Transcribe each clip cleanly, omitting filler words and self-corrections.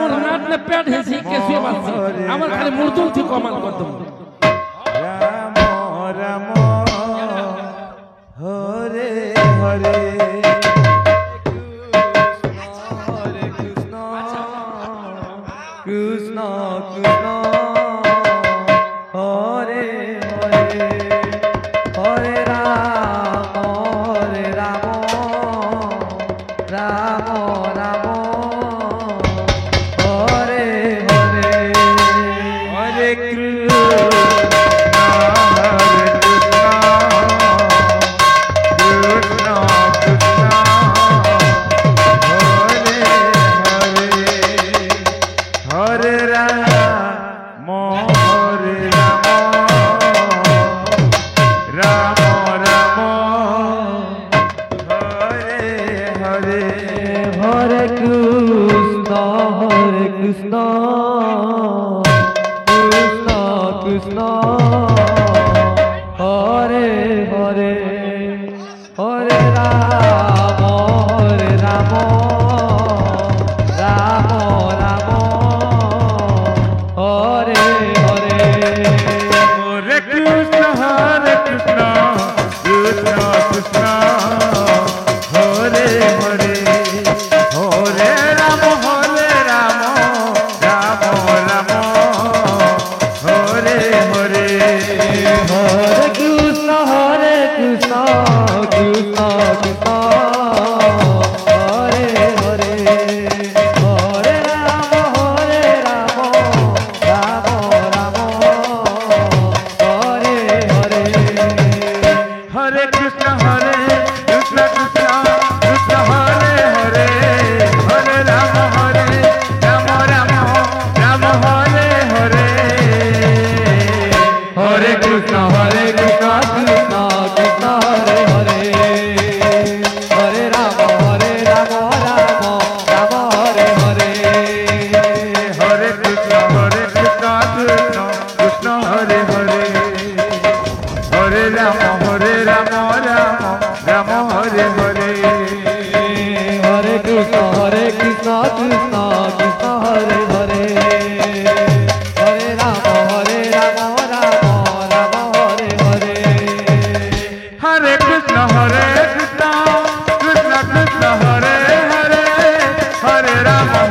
আমার নাট না পেট হেসি কেসে বাজছে আমার খালি মুরদুল থেকে কমাল করতাম Ram Ram Hare Hare Hare Krishna Krishna Krishna Hare Hare Hare Ram Ram Ram Hare Hare Hare Krishna Krishna Hare Hare Hare Rama Rama Rama Hare Hare Hare Krishna Krishna Krishna Hare Hare Hare Rama Rama Rama Hare Hare Hare Krishna Krishna Krishna Hare Hare Hare Rama Rama Rama Hare Hare Hare Krishna Krishna Krishna Hare Hare Hare Rama Rama Rama Hare Hare Hare Krishna Krishna Krishna Hare Hare Hare Rama Rama Rama Hare Hare Hare Krishna Krishna Krishna Hare Hare Hare Rama Rama Rama Hare Hare Hare Krishna Krishna Krishna Hare Hare Hare Rama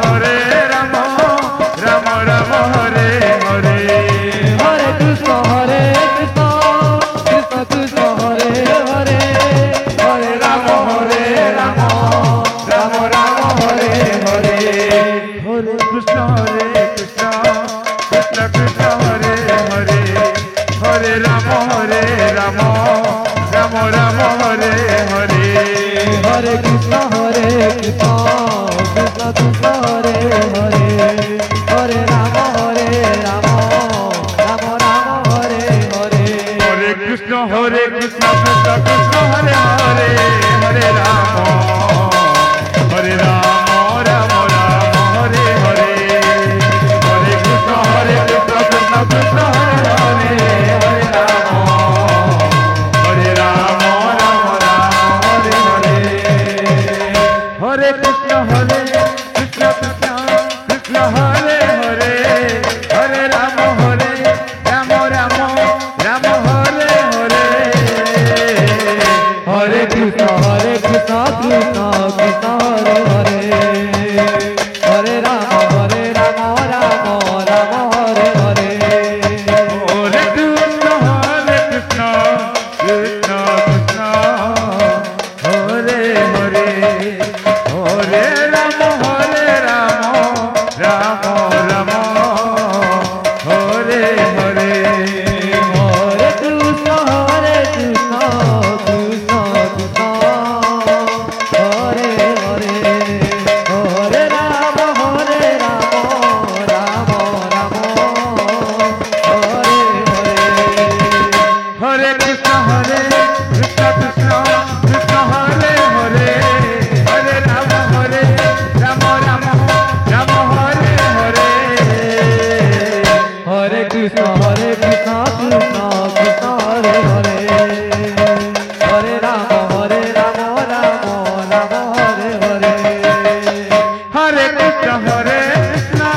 Rama Rama Hare Hare Hare Krishna Krishna Krishna Hare Hare Hare Rama Rama Rama Hare Hare Hare Krishna Krishna Krishna Hare Hare Hare Rama Rama Rama Hare Hare Hare Krishna Krishna Krishna Hare Hare Hare Rama Rama Rama Hare Hare Hare Krishna Krishna Krishna Hare Hare Hare Rama Rama Rama Hare Hare Hare Krishna Krishna Krishna Hare Hare Hare Rama Rama Hare Hare Hare Krishna Krishna Krishna Hare Hare Hare Rama Rama Hare Hare Hare Krishna Krishna Krishna Hare Hare Hare Rama Rama Hare Hare Hare Krishna Krishna Krishna Hare Hare Hare Rama Rama Hare Hare Hare Krishna Krishna Krishna Hare Hare Hare Rama Rama Rama Hare Hare Hare Krishna Krishna Krishna Hare Hare Hare Rama Rama Rama Hare Hare Hare Krishna Krishna Krishna Hare Hare Hare Rama Rama Hare Hare Hare Krishna Krishna Krishna Hare Hare Hare Rama Rama Hare Hare Hare Krishna Krishna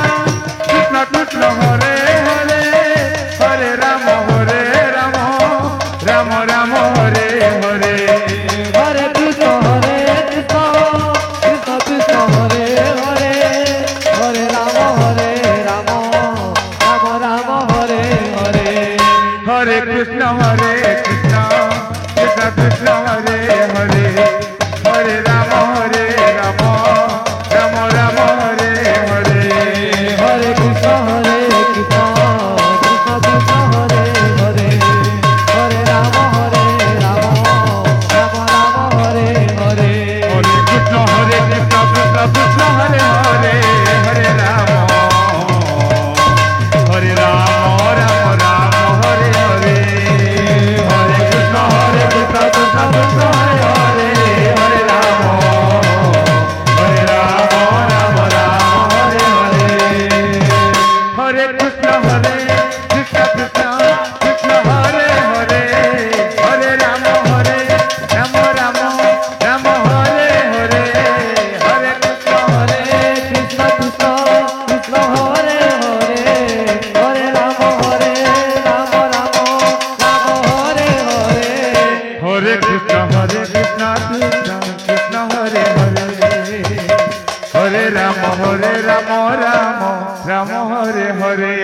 হরে রাম রাম রাম হরে হরে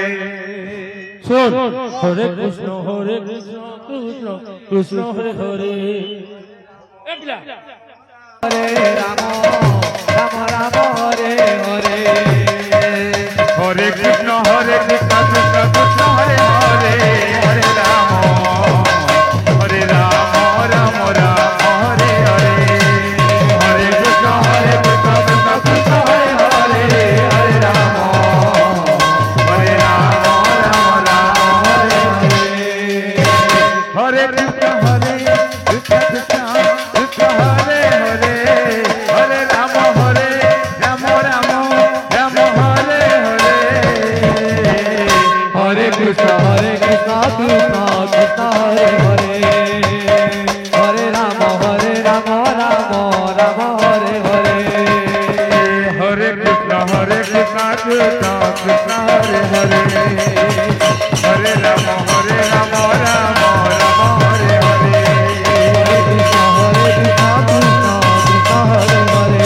শোন হরে কৃষ্ণ কৃষ্ণ কৃষ্ণ হরে হরে হরে রাম রাম রাম হরে হরে হরে কৃষ্ণ কৃষ্ণ কৃষ্ণ হরে হরে হরে রাম রাম রাম হরে হরে হরে কৃষ্ণ কৃষ্ণ কৃষ্ণ হরে হরে হরে রাম রাম রাম হরে হরে হরে কৃষ্ণ কৃষ্ণ কৃষ্ণ কৃষ্ণ হরে হরে হরে রাম রাম রাম হরে হরে হরে কৃষ্ণ কৃষ্ণ কৃষ্ণ হরে হরে হরে রাম রাম রাম হরে হরে হরে কৃষ্ণ কৃষ্ণ কৃষ্ণ কৃষ্ণ হরে হরে হরে রাম রাম রাম হরে হরে হরে কৃষ্ণ কৃষ্ণ কৃষ্ণ হরে হরে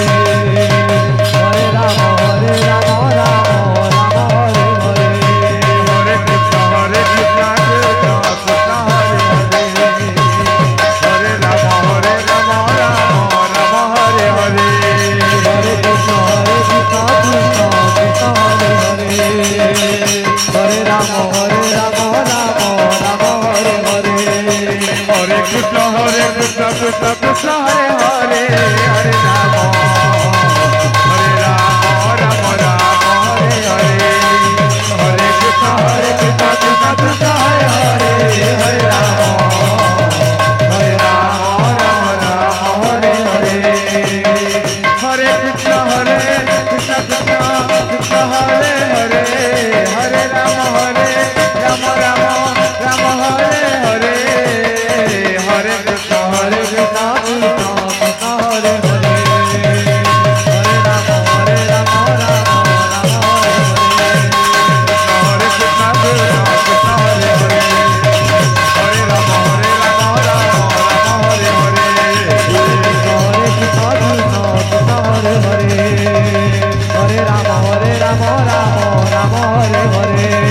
হরে রাম রাম রাম হরে হরে হরে কৃষ্ণ কৃষ্ণ কৃষ্ণ হরে হরে হরে রাম রাম রাম হরে হরে হরে কৃষ্ণ কৃষ্ণ কৃষ্ণ হরে হরে হরে রাম রাম রাম হরে হরে হরে কৃষ্ণ কৃষ্ণ কৃষ্ণ হরে হরে হরে রাম রাম হরে হরে হরে কৃষ্ণ কৃষ্ণ কৃষ্ণ হরে হরে হরে রাম রাম হরে হরে হরে কৃষ্ণ কৃষ্ণ কৃষ্ণ হরে হরে হরে রাম রাম রাম হরে হরে হরে কৃষ্ণ কৃষ্ণ কৃষ্ণ হরে হরে হরে রাম রাম রাম হরে হরে হরে কৃষ্ণ কৃষ্ণ হরে হরে হরে রাম রাম হরে হরে হরে কৃষ্ণ কৃষ্ণ হরে হরে হরে রাম রাম রাম হরে হরে